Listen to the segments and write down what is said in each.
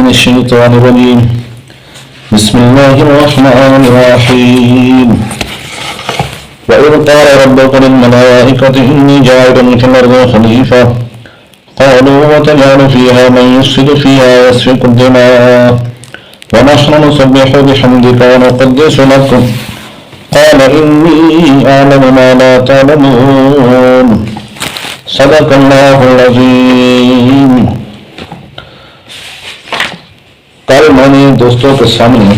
من الشيطان الرجيم بسم الله الرحمن الرحيم وإذ قال ربك للملائكة إني جاعل في الأرض خليفة قالوا وتجعل فيها من يفسد فيها ويسفك الدماء ونحن نسبح بحمدك ونقدس لك قال إني أعلم ما لا تعلمون صدق اللہ العظیم۔ کل میں نے دوستوں کے سامنے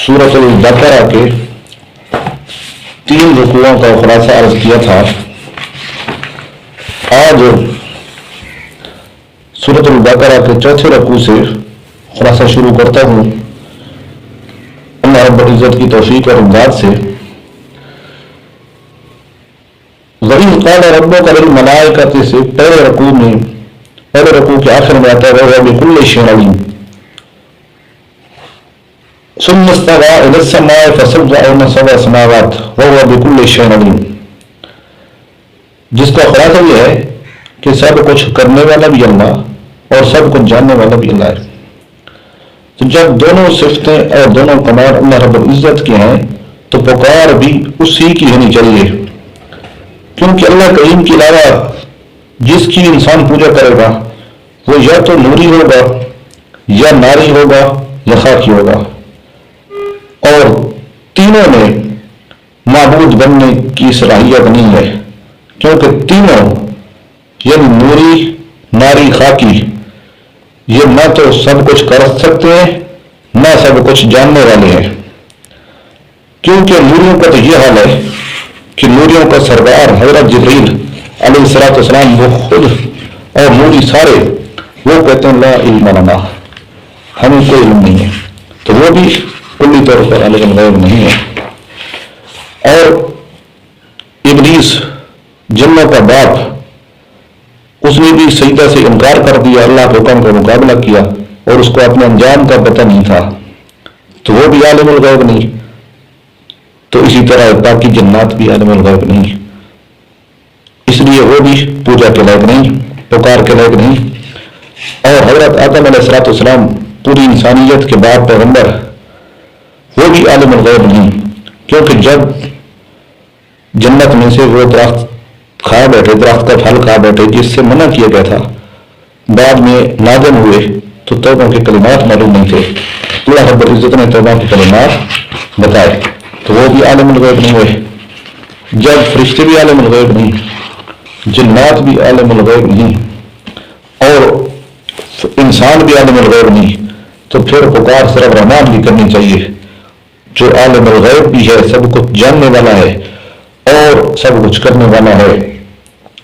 سورۃ البقرہ کے 3 رکوعوں کا خلاصہ عرض کیا تھا۔ آج سورۃ البقرہ کے 4تھے رکوع سے خلاصہ شروع کرتا ہوں اللہ رب العزت کی توفیق اور امداد سے۔ وَإِذْ قَالَ رَبُّكَ لِلْمَلَائِكَةِ سے پہلے رکوع کے آخر میں آتا ہے وَهُوَ بِكُلِّ شَيْءٍ عَلِيمٌ ثُمَّ اسْتَوَىٰ إِلَى السَّمَاءِ فَسَوَّاهُنَّ سَبْعَ سَمَاوَاتٍ وَهُوَ بِكُلِّ شَيْءٍ عَلِيمٌ، جس کا خلاصہ یہ ہے کہ سب کچھ کرنے والا بھی اللہ اور سب کچھ جاننے والا بھی اللہ ہے۔ تو جب دونوں صفتیں اور دونوں کمال اللہ رب العزت کے ہیں تو پکار بھی اسی کی ہونی چاہیے، کیونکہ اللہ کریم کے علاوہ جس کی انسان پوجا کرے گا وہ یا تو نوری ہوگا یا ناری ہوگا یا خاکی ہوگا، اور تینوں میں معبود بننے کی صلاحیت نہیں ہے، کیونکہ تینوں یعنی نوری، ناری، خاکی یہ نہ تو سب کچھ کر سکتے ہیں نہ سب کچھ جاننے والے ہیں، کیونکہ نوریوں کا تو یہ حال ہے کہ نوریوں کا سردار حضرت جبریل علیہ السلام وہ خود اور نوری سارے وہ کہتے ہیں لا علم لنا، ہمیں کوئی علم نہیں ہے، تو وہ بھی کلی طور پر عالم الغیب نہیں ہے۔ اور ابلیس جنوں کا باپ، اس نے بھی سجدہ سے انکار کر دیا، اللہ کے حکم کا مقابلہ کیا اور اس کو اپنے انجام کا پتہ نہیں تھا، تو وہ بھی عالم الغیب نہیں۔ تو اسی طرح باقی جنات بھی عالم الغیب نہیں، اس لیے وہ بھی پوجا کے لائق نہیں، پکار کے لائق نہیں۔ اور حضرت آدم علیہ السلام پوری انسانیت کے بعد پیغمبر، وہ بھی عالم الغیب نہیں، کیونکہ جب جنت میں سے وہ درخت کھا بیٹھے، درخت کا پھل کھا بیٹھے جس سے منع کیا گیا تھا، بعد میں نادم ہوئے تو توبہ کے کلمات معلوم نہیں تھے، اللہ رب العزت نے توبہ کے کلمات بتائے، تو وہ بھی عالم الغیب نہیں ہوئے۔ جب فرشتے بھی عالم الغیب نہیں، جنات بھی عالم الغیب نہیں اور انسان بھی عالم الغیب نہیں، تو پھر پکار صرف رحمان بھی کرنی چاہیے جو عالم الغیب بھی ہے، سب کچھ جاننے والا ہے اور سب کچھ کرنے والا ہے۔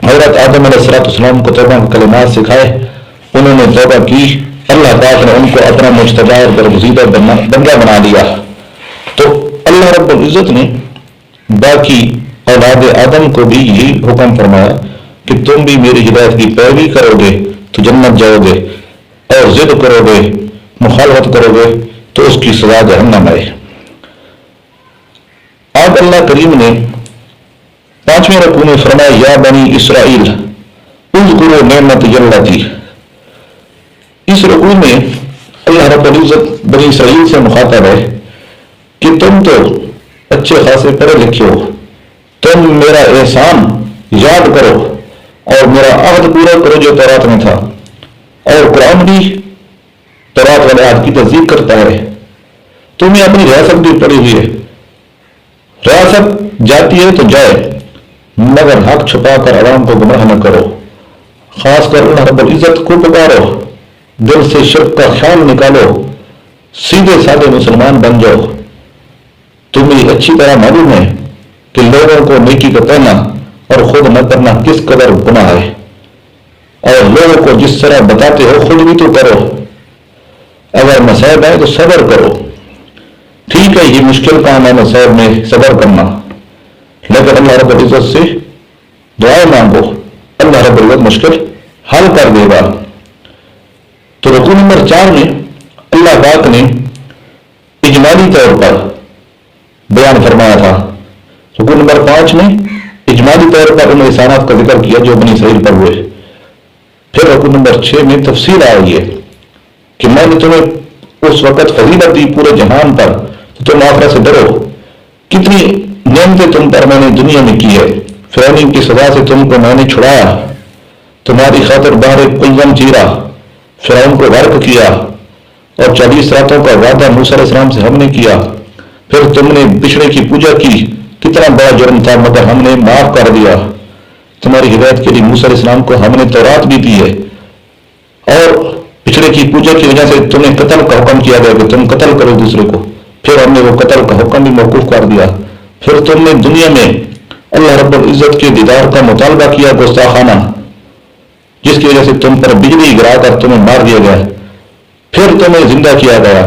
حضرت آدم علیہ السلام کو توبہ کے کلمات سکھائے، انہوں نے توبہ کی، اللہ پاک نے ان کو اپنا مجتبی اور برگزیدہ بندہ بنا لیا، تو اللہ رب العزت نے باقی اولاد آدم کو بھی یہی حکم فرمایا کہ تم بھی میری ہدایت کی پیروی کرو گے تو جنت جاؤ گے، اور ضد کرو گے، مخالفت کرو گے تو اس کی سزا جہنم ہے۔ اب اللہ کریم نے 5ویں رکوع میں فرمایا یا بنی اسرائیل اذکروا نعمتی اللتی۔ اس رکوع میں اللہ رب العزت بنی اسرائیل سے مخاطب ہے کہ تم تو اچھے خاصے پڑھے لکھے ہو، تم میرا احسان یاد کرو اور میرا عہد پورا کرو جو تورات میں تھا، اور قرآن بھی تورات والے عہد کی تصدیق کرتا ہے۔ تمہیں اپنی ریاست بھی پڑی ہوئی ہے، ریاست جاتی ہے تو جائے، مگر حق چھپا کر عوام کو گمراہ نہ کرو، خاص کر اللہ رب العزت کو پکارو، دل سے شرک کا خیال نکالو، سیدھے سادے مسلمان بن جاؤ۔ تمہیں اچھی طرح معلوم ہے کہ لوگوں کو نیکی کا کہنا اور خود نہ کرنا کس قدر گناہ ہے، اور لوگوں کو جس طرح بتاتے ہو خود بھی تو کرو، اگر مصائب آئے تو صبر کرو۔ ٹھیک ہے یہ مشکل کام ہے مصائب میں صبر کرنا، لیکن اللہ رب العزت سے دعائیں مانگو، اللہ رب العزت مشکل حل کر دے گا۔ تو رکوع نمبر 4 میں اللہ پاک نے اجمالی طور پر بیان فرمایا تھا، رکوع نمبر 5 میں اجمالی طور پر ان احسانات کا ذکر کیا جو بنی اسرائیل پر ہوئے، پھر رکوع نمبر 6 میں تفصیل آئی ہے کہ میں نے تمہیں اس وقت فضیلت دی پورے جہان پر تو تم آخرت سے ڈرو. کتنی نعمتیں تم پر میں نے دنیا میں کی ہے. فرعون کی سزا سے تم کو میں نے چھڑایا, تمہاری خاطر باہر کلزم چیرا, فرعون کو غرق کیا, اور 40 راتوں کا وعدہ موسیٰ علیہ السلام سے ہم نے کیا. پھر تم نے بچھڑے کی پوجا کی, کتنا بڑا جرم تھا مگر ہم نے معاف کر دیا. تمہاری ہدایت کے لیے موسیٰ علیہ السلام کو ہم نے تورات بھی دی ہے, اور بچھڑے کی پوجا کی وجہ سے تمہیں قتل کا حکم کیا گیا کہ تم قتل کرو دوسرے کو. پھر ہم نے وہ قتل کا حکم بھی موقوف کر دیا. پھر تم نے دنیا میں اللہ رب العزت کے دیدار کا مطالبہ کیا گستاخانہ, جس کی وجہ سے تم پر بجلی گرا کر تمہیں مار دیا گیا. پھر تمہیں زندہ کیا گیا,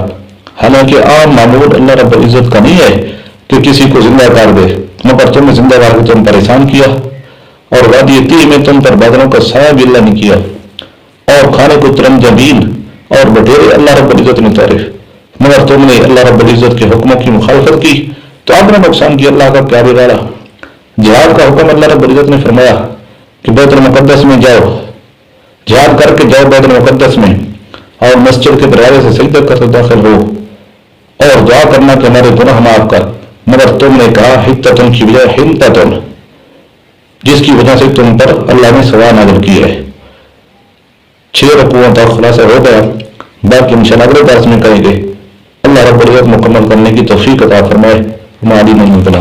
حالانکہ عام معمول اللہ رب العزت کا نہیں ہے کہ کسی کو زندہ کر دے, مگر تم نے زندہ کر کے تم پریشان کیا. اور وادی تیہ میں تم پر بادلوں کا سایہ بھی اللہ نے کیا, اور کھانے کو ترم جبین اور بٹیرے اللہ رب العزت نے اتارے, مگر تم نے اللہ رب العزت کے حکموں کی مخالفت کی تو اپنا نقصان کیا. اللہ کا کیا بگاڑا. جہاد کا حکم اللہ رب العزت نے فرمایا کہ بیت المقدس میں جاؤ, جہاد کر کے جاؤ بیت المقدس میں, اور مسجد کے دروازے سے سجدہ کر کے داخل ہو, اور دعا کرنا کہ ہمارے گناہ معاف کر. مگر تم نے کہا حتتن کی بجائے حنتتن, جس کی وجہ سے تم پر اللہ نے سزا نازل کی ہے. 6 رکوعوں تک خلاصہ ہو گیا, باقی انشاءاللہ اگلے درس میں کریں گے. اللہ رب العزت مکمل کرنے کی توفیق عطا فرمائے. ہماری منزل